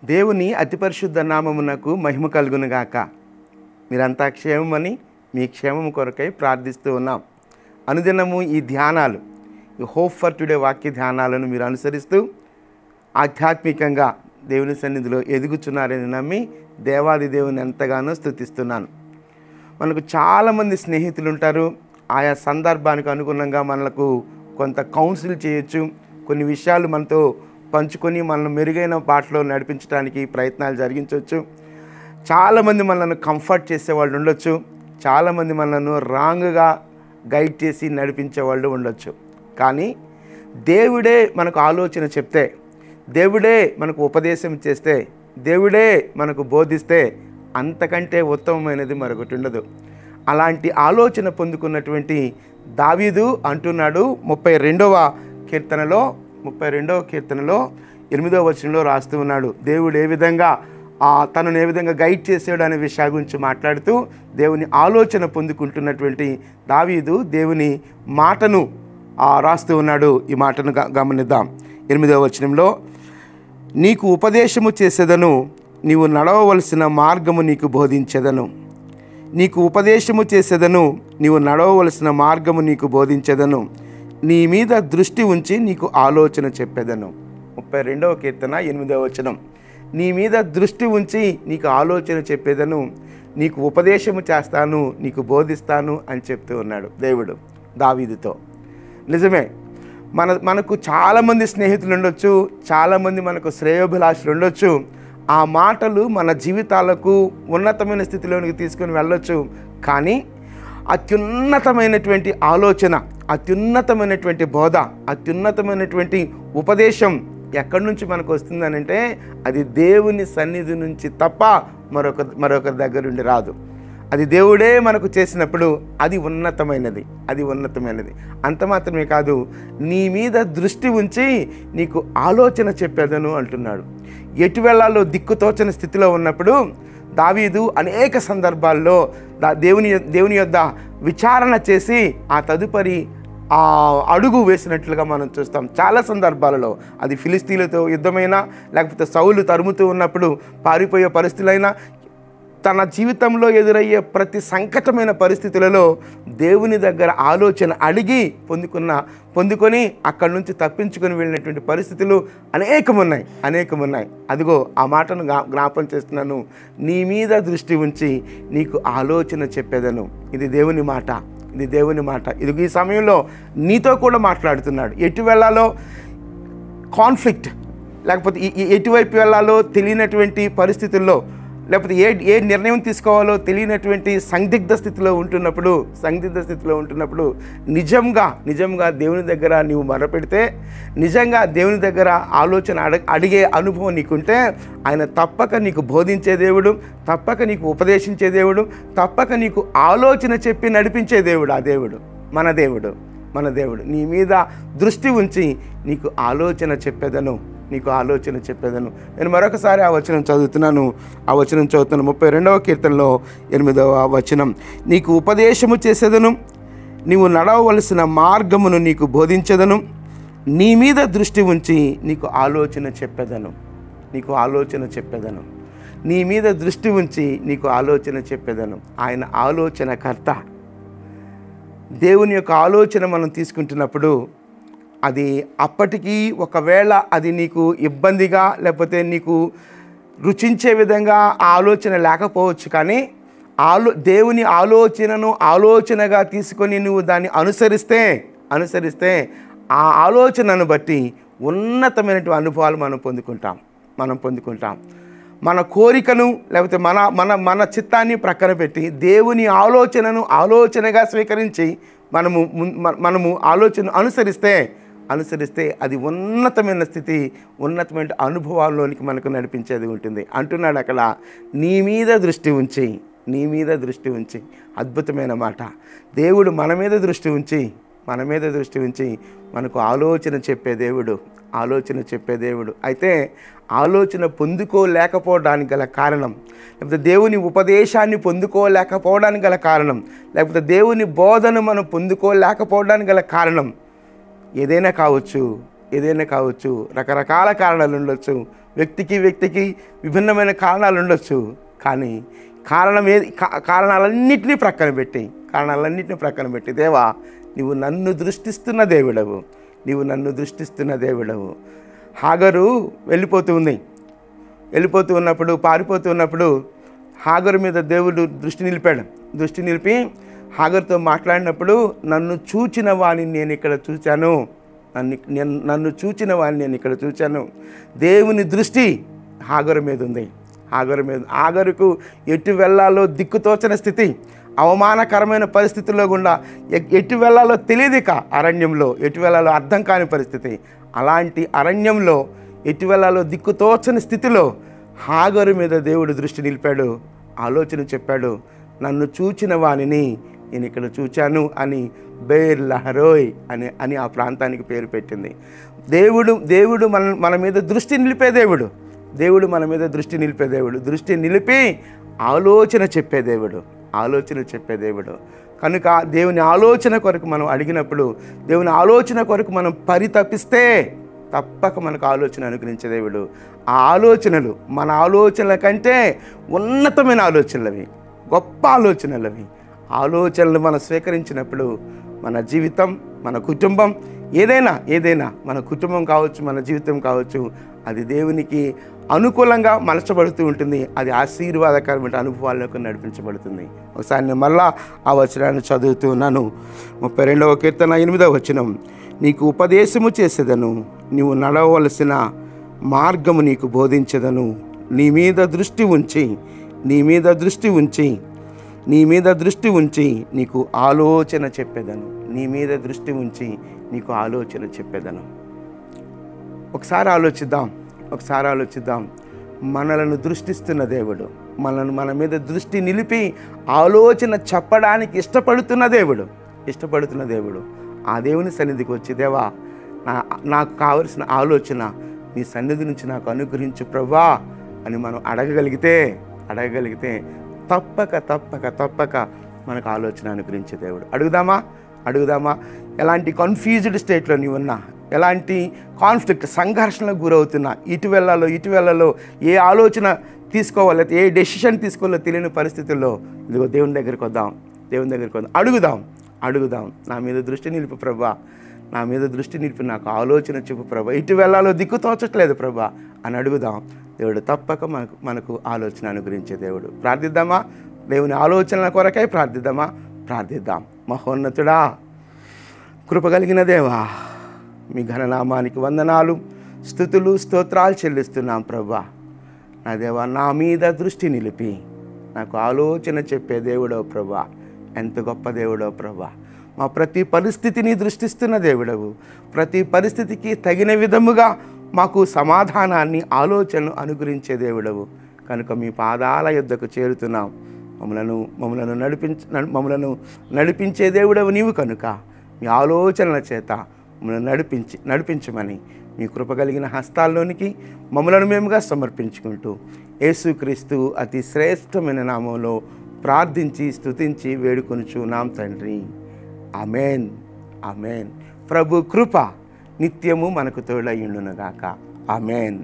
దేవుని అతి పరిశుద్ధ నామమునకు మహిమ కలుగునుగాక. మీరంతా క్షేమమని మీ క్షేమం కొరకై ప్రార్థిస్తూ ఉన్నాం. అనుదినము ఈ ధ్యానాలు, ఈ హోప్ ఫర్ టుడే వాక్య ధ్యానాలను మీరు అనుసరిస్తూ ఆధ్యాత్మికంగా దేవుని సన్నిధిలో ఎదుగుచున్నారని నమ్మి దేవాది దేవుని ఎంతగానో స్తుతిస్తున్నాను. మనకు చాలామంది స్నేహితులు ఉంటారు. ఆయా సందర్భానికి అనుగుణంగా మనకు కొంత కౌన్సిల్ చేయొచ్చు, కొన్ని విషయాలు మనతో పంచుకొని మనల్ని మెరుగైన బాటలో నడిపించడానికి ప్రయత్నాలు జరిగించవచ్చు. చాలామంది మనల్ని కంఫర్ట్ చేసేవాళ్ళు ఉండొచ్చు, చాలామంది మనల్ని రాంగ్గా గైడ్ చేసి నడిపించే వాళ్ళు ఉండొచ్చు. కానీ దేవుడే మనకు ఆలోచన చెప్తే, దేవుడే మనకు ఉపదేశం చేస్తే, దేవుడే మనకు బోధిస్తే అంతకంటే ఉత్తమమైనది మరొకటి ఉండదు. అలాంటి ఆలోచన పొందుకున్నటువంటి దావీదు అంటున్నాడు 32వ కీర్తనలో 8వ వచనంలో రాస్తూ ఉన్నాడు. దేవుడు ఏ విధంగా తనను ఏ విధంగా గైడ్ చేసాడు అనే విషయాల గురించి మాట్లాడుతూ దేవుని ఆలోచన పొందుకుంటున్నటువంటి దావీదు దేవుని మాటను రాస్తూ ఉన్నాడు. ఈ మాటను గమనిద్దాం. 8వ వచనంలో, నీకు ఉపదేశము చేసేదను, నీవు నడవవలసిన మార్గము నీకు బోధించెదను. నీకు ఉపదేశము చేసేదను, నీవు నడవవలసిన మార్గము నీకు బోధించెదను. నీ మీద దృష్టి ఉంచి నీకు ఆలోచన చెప్పేదను. 32వ కీర్తన 8వ వచనం. నీ మీద దృష్టి ఉంచి నీకు ఆలోచన చెప్పేదను, నీకు ఉపదేశము చేస్తాను, నీకు బోధిస్తాను అని చెప్తూ ఉన్నాడు దేవుడు దావీదుతో. నిజమే, మనకు చాలామంది స్నేహితులు ఉండొచ్చు, చాలామంది మనకు శ్రేయోభిలాషులు ఉండొచ్చు. ఆ మాటలు మన జీవితాలకు ఉన్నతమైన స్థితిలోనికి తీసుకొని వెళ్ళొచ్చు. కానీ అత్యున్నతమైనటువంటి ఆలోచన, అత్యున్నతమైనటువంటి బోధ, అత్యున్నతమైనటువంటి ఉపదేశం ఎక్కడి నుంచి మనకు వస్తుందనంటే అది దేవుని సన్నిధి నుంచి తప్ప మరొకరి దగ్గర నుండి రాదు. అది దేవుడే మనకు చేసినప్పుడు అది ఉన్నతమైనది. అంత మాత్రమే కాదు, నీ మీద దృష్టి ఉంచి నీకు ఆలోచన చెప్పేదను అంటున్నాడు. ఎటు వెళ్ళాలో దిక్కుతోచని స్థితిలో ఉన్నప్పుడు దావీదు అనేక సందర్భాల్లో దేవుని యొద్ద విచారణ చేసి ఆ తదుపరి అడుగు వేసినట్లుగా మనం చూస్తాం. చాలా సందర్భాలలో అది ఫిలిస్తీన్లతో యుద్ధమైనా, లేకపోతే సౌలు తరుముతూ ఉన్నప్పుడు పారిపోయే పరిస్థితులైనా, తన జీవితంలో ఎదురయ్యే ప్రతి సంకటమైన పరిస్థితులలో దేవుని దగ్గర ఆలోచన అడిగి పొందుకొని అక్కడి నుంచి తప్పించుకొని వెళ్ళినటువంటి పరిస్థితులు అనేకమున్నాయి. అదిగో ఆ మాటను జ్ఞాపం చేస్తున్నాను. నీ మీద దృష్టి ఉంచి నీకు ఆలోచన చెప్పేదను. ఇది దేవుని మాట. ఇది ఈ సమయంలో నీతో కూడా మాట్లాడుతున్నాడు. ఎటు వెళ్ళాలో కాన్ఫ్లిక్ట్, లేకపోతే ఎటువైపు వెళ్ళాలో తెలియనటువంటి పరిస్థితుల్లో, లేకపోతే ఏ నిర్ణయం తీసుకోవాలో తెలియనటువంటి సందిగ్ధ స్థితిలో ఉంటున్నప్పుడు నిజంగా దేవుని దగ్గర నీవు మొరపెడితే, నిజంగా దేవుని దగ్గర ఆలోచన అడిగే అనుభవం నీకుంటే ఆయన తప్పక నీకు బోధించే దేవుడు, తప్పక నీకు ఉపదేశించే దేవుడు, తప్పక నీకు ఆలోచన చెప్పి నడిపించే దేవుడు. ఆ దేవుడు మన దేవుడు నీ మీద దృష్టి ఉంచి నీకు ఆలోచన చెప్పేదను. నేను మరొకసారి ఆ వచనం చదువుతున్నాను. 32వ కీర్తనలో 8వ వచనం. నీకు ఉపదేశము చేసేదను, నీవు నడవవలసిన మార్గమును నీకు బోధించెదను. నీ మీద దృష్టి ఉంచి నీకు ఆలోచన చెప్పేదను. నీ మీద దృష్టి ఉంచి నీకు ఆలోచన చెప్పేదను. ఆయన ఆలోచనకర్త. దేవుని యొక్క ఆలోచన మనం తీసుకుంటున్నప్పుడు అది అప్పటికీ ఒకవేళ అది నీకు ఇబ్బందిగా, లేకపోతే నీకు రుచించే విధంగా ఆ ఆలోచన లేకపోవచ్చు. కానీ దేవుని ఆలోచనను ఆలోచనగా తీసుకొని నువ్వు దాన్ని అనుసరిస్తే ఆ ఆలోచనను బట్టి ఉన్నతమైనటువంటి అనుభవాలు మనం పొందుకుంటాం. మన కోరికను, లేకపోతే మన చిత్తాన్ని ప్రక్కన పెట్టి దేవుని ఆలోచనను ఆలోచనగా స్వీకరించి మనము ఆలోచన అనుసరిస్తే అది ఉన్నతమైన స్థితి, ఉన్నతమైన అనుభవాల్లోనికి మనకు నడిపించేది ఉంటుంది. అంటున్నాడు అక్కడ, నీ మీద దృష్టి ఉంచి. అద్భుతమైన మాట. దేవుడు మన మీద దృష్టి ఉంచి మనకు ఆలోచన చెప్పే దేవుడు. అయితే ఆలోచన పొందుకోలేకపోవడానికి గల కారణం, లేకపోతే దేవుని ఉపదేశాన్ని పొందుకోలేకపోవడానికి గల కారణం, లేకపోతే దేవుని బోధన మనం పొందుకోలేకపోవడానికి గల కారణం ఏదైనా కావచ్చు. ఏదైనా కావచ్చు, రకరకాల కారణాలు ఉండొచ్చు, వ్యక్తికి విభిన్నమైన కారణాలు ఉండొచ్చు. కానీ కారణాలన్నింటినీ ప్రక్కన పెట్టి దేవా నీవు నన్ను దృష్టిస్తున్న దేవుడవు. హాగరు వెళ్ళిపోతూ ఉన్నప్పుడు, పారిపోతూ ఉన్నప్పుడు హాగరు మీద దేవుడు దృష్టి నిలిపి హాగరుతో మాట్లాడినప్పుడు, నన్ను చూచిన వాణ్ణి నేను ఇక్కడ చూచాను. దేవుని దృష్టి హాగరు మీద ఉంది. హాగరుకు ఎటు వెళ్ళాలో దిక్కుతోచని స్థితి, అవమానకరమైన పరిస్థితుల్లో గుండా ఎటు వెళ్ళాలో తెలియదు. అరణ్యంలో ఎటు వెళ్ళాలో అర్థం కాని పరిస్థితి. అలాంటి అరణ్యంలో ఎటు వెళ్ళాలో దిక్కుతోచని స్థితిలో హాగరు మీద దేవుడు దృష్టి నిలిపాడు. ఆలోచన చెప్పాడు, నన్ను చూచిన వాణిని నేను ఇక్కడ చూచాను అని బేర్ లహరోయ్ అని ఆ ప్రాంతానికి పేరు పెట్టింది. దేవుడు మన మీద దృష్టి నిలిపే దేవుడు. దృష్టి నిలిపి ఆలోచన చెప్పే దేవుడు. కనుక దేవుని ఆలోచన కొరకు మనం అడిగినప్పుడు, దేవుని ఆలోచన కొరకు మనం పరితపిస్తే తప్పక మనకు ఆలోచన అనుగ్రహించే దేవుడు. ఆ ఆలోచనలు మన ఆలోచనల కంటే ఉన్నతమైన ఆలోచనలవి, గొప్ప ఆలోచనలు మనం స్వీకరించినప్పుడు మన జీవితం, మన కుటుంబం, ఏదైనా మన కుటుంబం కావచ్చు, మన జీవితం కావచ్చు, అది దేవునికి అనుకూలంగా మలచబడుతూ ఉంటుంది. అది ఆశీర్వాదకరమైన అనుభవాలకు నడిపించబడుతుంది. ఒకసారి నేను మళ్ళా ఆ వచనాన్ని చదువుతూ ఉన్నాను. 32వ కీర్తన 8వ వచనం, నీకు ఉపదేశము చేసేదను, నీవు నడవలసిన మార్గము నీకు బోధించేదను. నీ మీద దృష్టి ఉంచి నీకు ఆలోచన చెప్పేదను. ఒకసారి ఆలోచిద్దాం. మనలను దృష్టిస్తున్న దేవుడు, మన మీద దృష్టి నిలిపి ఆలోచన చెప్పడానికి ఇష్టపడుతున్న దేవుడు. ఆ దేవుని సన్నిధికి వచ్చి, దేవా నాకు కావలసిన ఆలోచన నీ సన్నిధి నుంచి నాకు అనుగ్రహించు ప్రభువా అని మనం అడగగలిగితే తప్పక మనకు ఆలోచన అనుగ్రహించే దేవుడు. అడుగుదామా? ఎలాంటి కన్ఫ్యూజ్డ్ స్టేట్లో నీవున్నా, ఎలాంటి కాన్ఫ్లిక్ట్, సంఘర్షణలకు గురవుతున్నా, ఇటు వెళ్ళాలో ఏ ఆలోచన తీసుకోవాలో, ఏ డెసిషన్ తీసుకోవాలో తెలియని పరిస్థితుల్లో ఇదిగో దేవుని దగ్గరికి వద్దాం. అడుగుదాం. నా మీద దృష్టి నిలిపి ప్రభా, నాకు ఆలోచన చెప్పు ప్రభా, ఇటు వెళ్ళాలో దిక్కు తోచట్లేదు ప్రభా అని అడుగుదాం. దేవుడు తప్పక మనకు ఆలోచన అనుగ్రహించే దేవుడు. ప్రార్థిద్దామా? దేవుని ఆలోచనల కొరకై ప్రార్థిద్దాం. మహోన్నతుడా, కృపగలిగిన దేవా, మీ ఘననామానికి వందనాలు, స్తుతులు, స్తోత్రాలు చెల్లిస్తున్నాం ప్రభా. నా దేవా, నా మీద దృష్టి నిలిపి నాకు ఆలోచన చెప్పే దేవుడో ప్రభా. ఎంత గొప్ప దేవుడో ప్రభా. మా ప్రతి పరిస్థితిని దృష్టిస్తున్న దేవుడవు. ప్రతి పరిస్థితికి తగిన విధముగా మాకు సమాధానాన్ని, ఆలోచనను అనుగ్రహించే దేవుడవు. కనుక మీ పాదాల యొద్దకు చేరుతున్నాం. మమ్మలను నడిపించే దేవుడవు నీవు. కనుక మీ ఆలోచనల చేత మమ్మల్ని నడిపించమని మీ కృప కలిగిన హస్తాల్లోనికి మమ్మలను మేముగా సమర్పించుకుంటూ యేసుక్రీస్తు అతి శ్రేష్టమైన నామంలో ప్రార్థించి స్తుతించి వేడుకొనుచున్నాం తండ్రి. ఆమేన్. ప్రభు కృప నిత్యము మనకు తోడై ఉండునుగాక. ఆమేన్.